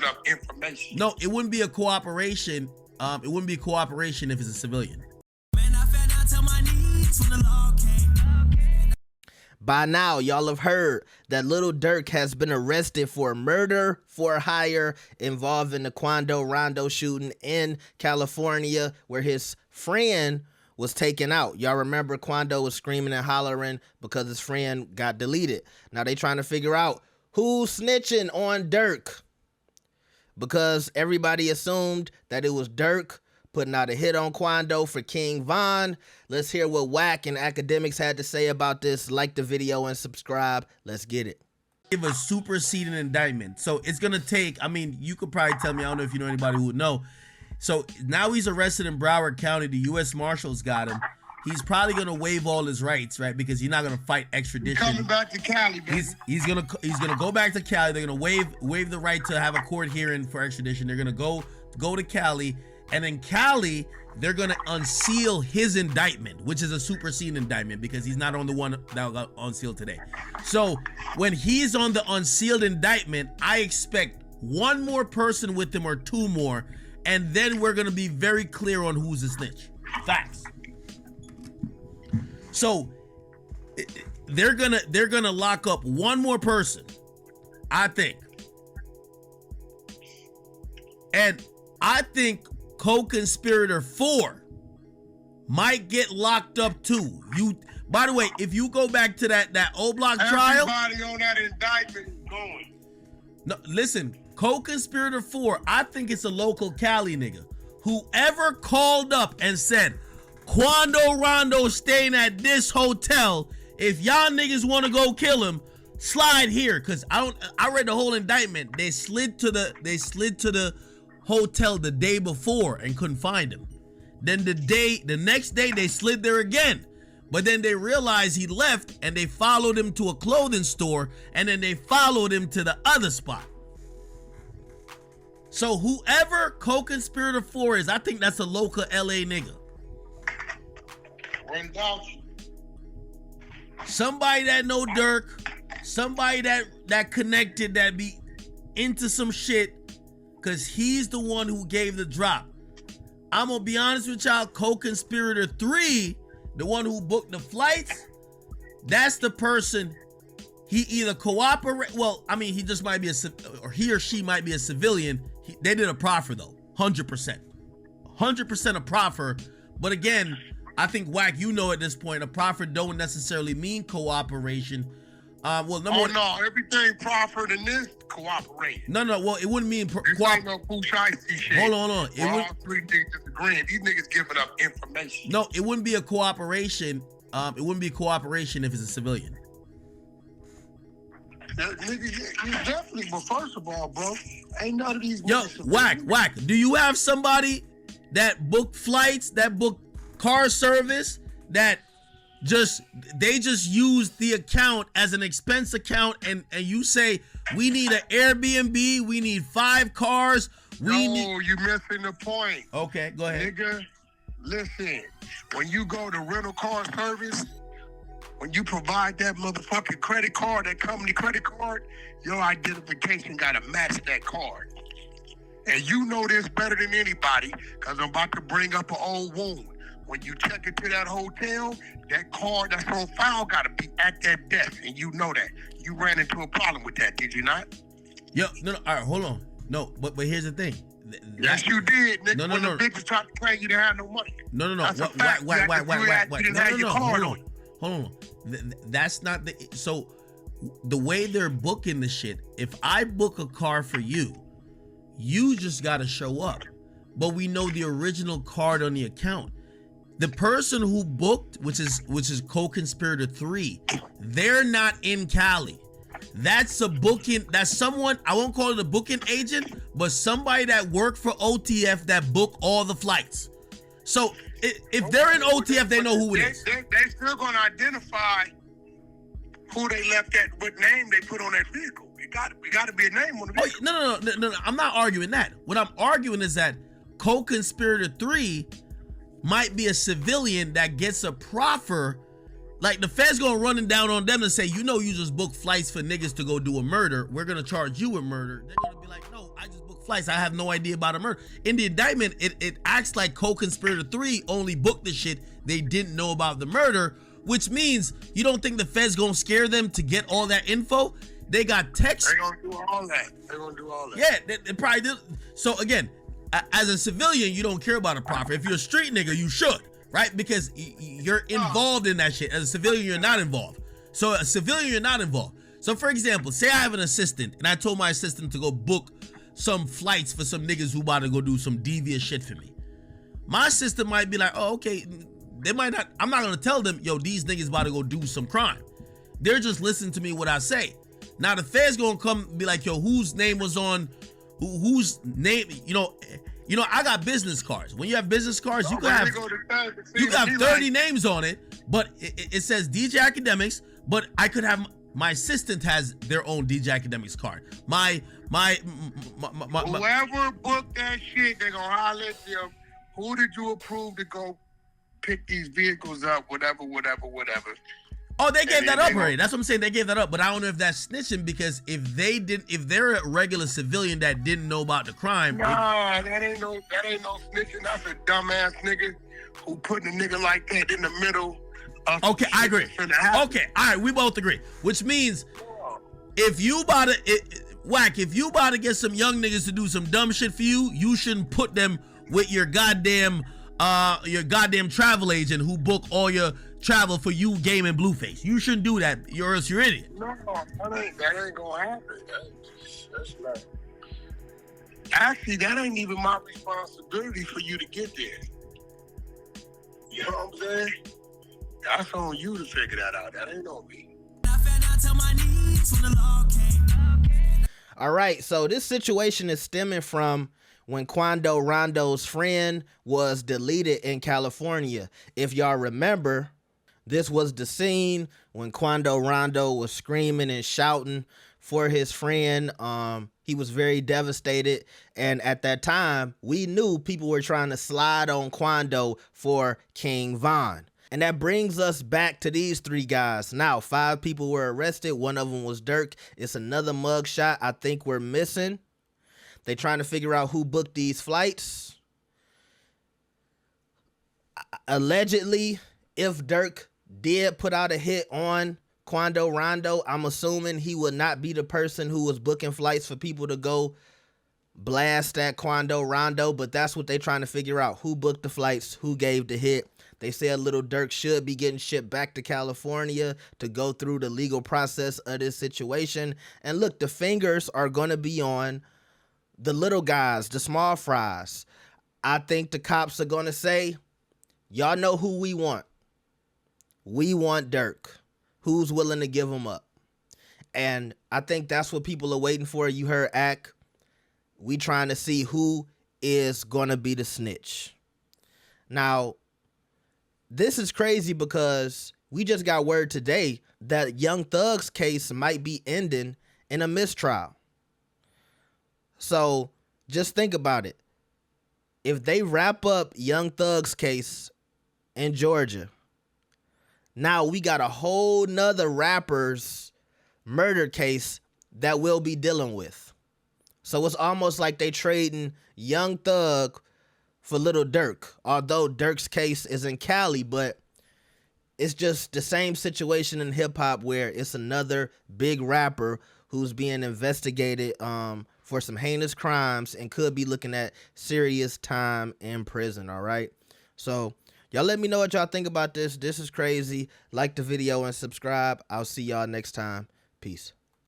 giving up information. No, it wouldn't be a cooperation. It wouldn't be cooperation if it's a civilian. By now, y'all have heard that Lil Durk has been arrested for murder for hire involving the Rondo shooting in California, where his friend was taken out. Y'all remember Ouando was screaming and hollering because his friend got deleted. Now they trying to figure out who's snitching on Durk, because everybody assumed that it was Durk putting out a hit on Ouando for King Von. Let's hear what Wack and Akademiks had to say about this. Like the video and subscribe. Let's get it. Give a superseding indictment. So it's going to take, I mean, you could probably tell me, I don't know if you know anybody who would know. So now he's arrested in Broward County. The U.S. Marshals got him. He's probably going to waive all his rights, right? Because he's not going to fight extradition. Coming back to Cali, baby. He's gonna go back to Cali. They're gonna waive the right to have a court hearing for extradition. They're gonna go to Cali. And in Cali, they're going to unseal his indictment, which is a superseding indictment because he's not on the one that got unsealed today. So when he's on the unsealed indictment, I expect one more person with him or two more, and then we're going to be very clear on who's a snitch. Facts. So they're gonna lock up one more person, I think. And I think co-conspirator 4 might get locked up too. By the way, if you go back to that O Block trial, everybody on that indictment is going. No, listen, co-conspirator 4, I think it's a local Cali nigga. Whoever called up and said, Rondo staying at this hotel, if y'all niggas want to go kill him, slide here. Cause I read the whole indictment. They slid to the hotel the day before and couldn't find him. Then the next day they slid there again, but then they realized he left and they followed him to a clothing store, and then they followed him to the other spot. So whoever co-conspirator 4 is, I think that's a local LA nigga. Somebody that know Durk, somebody that connected, that be into some shit, because he's the one who gave the drop. I'm going to be honest with y'all, co-conspirator 3, the one who booked the flights, that's the person. He either cooperate, well, I mean, he just might be or he or she might be a civilian. They did a proffer though, 100%. 100% a proffer. But again, I think, Wack, you know at this point, a proffer don't necessarily mean cooperation. Well, no, everything proffered in this cooperate. No, well, it wouldn't mean this ain't no Pusha shit. Hold on. All three niggas disagreeing. These niggas giving up information. No, it wouldn't be a cooperation. It wouldn't be cooperation if it's a civilian. Nigga, you definitely. But first of all, bro, ain't none of these. Yo, Wack. Do you have somebody that booked flights, that booked car service, that they just use the account as an expense account, and you say we need an Airbnb, we need 5 cars, you missing the point. Okay, go ahead. Nigga, listen, when you go to rental car service, when you provide that motherfucking credit card, that company credit card, your identification gotta match that card. And you know this better than anybody, because I'm about to bring up an old wound. When you check into that hotel, that card that's on file got to be at that desk, and you know that. You ran into a problem with that, did you not? Yo, no, all right, hold on. No, but here's the thing. Yes, you did, nigga. When the bitches tried to claim you didn't have no money. No. That's a fact. Whack. You didn't have your card on. Hold on. That's not the... So, the way they're booking the shit, if I book a car for you, you just got to show up. But we know the original card on the account. The person who booked, which is co-conspirator 3, they're not in Cali. That's a booking, that's someone, I won't call it a booking agent, but somebody that worked for OTF that booked all the flights. So if they're in OTF, they know who it is. They still gonna identify who they left at, what name they put on that vehicle. It gotta be a name on the vehicle. No, I'm not arguing that. What I'm arguing is that co-conspirator 3 might be a civilian that gets a proffer. Like the feds gonna running down on them and say, you know, you just booked flights for niggas to go do a murder. We're gonna charge you with murder. They're gonna be like, no, I just booked flights. I have no idea about a murder. In the indictment, it acts like co-conspirator 3 only booked the shit. They didn't know about the murder, which means you don't think the feds gonna scare them to get all that info? They got text. They're gonna do all that. They're gonna do all that. Yeah, they probably did. So again, as a civilian, you don't care about a profit. If you're a street nigga, you should, right? Because you're involved in that shit. As a civilian, you're not involved. So a civilian, you're not involved. So for example, say I have an assistant and I told my assistant to go book some flights for some niggas who about to go do some devious shit for me. My assistant might be like, oh, okay, they might not, I'm not gonna tell them, yo, these niggas about to go do some crime. They're just listening to me what I say. Now the feds gonna come and be like, yo, whose name was on, whose name, you know, I got business cards. When you have business cards, you got 30 names on it, but it says DJ Akademiks, but I could have, my assistant has their own DJ Akademiks card. Whoever booked that shit, they gonna holler at them. Who did you approve to go pick these vehicles up? Whatever. Oh, they gave that up already. That's what I'm saying. They gave that up, but I don't know if that's snitching, because if they're a regular civilian that didn't know about the crime. Nah, that ain't no snitching. That's a dumbass nigga who putting a nigga like that in the middle. Okay, I agree. Okay, all right, we both agree. Which means if you about to Wack, if you about to get some young niggas to do some dumb shit for you, you shouldn't put them with your goddamn travel agent who book all your travel for you, Game and Blueface. You shouldn't do that, or else you're an idiot. No, that ain't gonna happen. That's not. Actually, that ain't even my responsibility for you to get there. You know what I'm saying? That's on you to figure that out. That ain't on me. All right, so this situation is stemming from when Ouando Rondo's friend was deleted in California. If y'all remember, this was the scene when Ouando Rondo was screaming and shouting for his friend. He was very devastated, and at that time, we knew people were trying to slide on Ouando for King Von. And that brings us back to these 3 guys. Now, 5 people were arrested. One of them was Durk. It's another mugshot I think we're missing. They trying to figure out who booked these flights. Allegedly, if Durk did put out a hit on Ouando Rondo, I'm assuming he would not be the person who was booking flights for people to go blast at Ouando Rondo, but that's what they trying to figure out. Who booked the flights? Who gave the hit? They said Lil Durk should be getting shipped back to California to go through the legal process of this situation. And look, the fingers are going to be on the little guys, the small fries. I think the cops are going to say, y'all know who we want. We want Durk. Who's willing to give him up? And I think that's what people are waiting for. You heard Ak. We trying to see who is going to be the snitch. Now, this is crazy because we just got word today that Young Thug's case might be ending in a mistrial. So just think about it. If they wrap up Young Thug's case in Georgia, now we got a whole nother rapper's murder case that we'll be dealing with. So it's almost like they trading Young Thug for Lil Durk, although Durk's case is in Cali, but it's just the same situation in hip hop where it's another big rapper who's being investigated for some heinous crimes and could be looking at serious time in prison. All right. So y'all let me know what y'all think about this. This is crazy. Like the video and subscribe. I'll see y'all next time. Peace.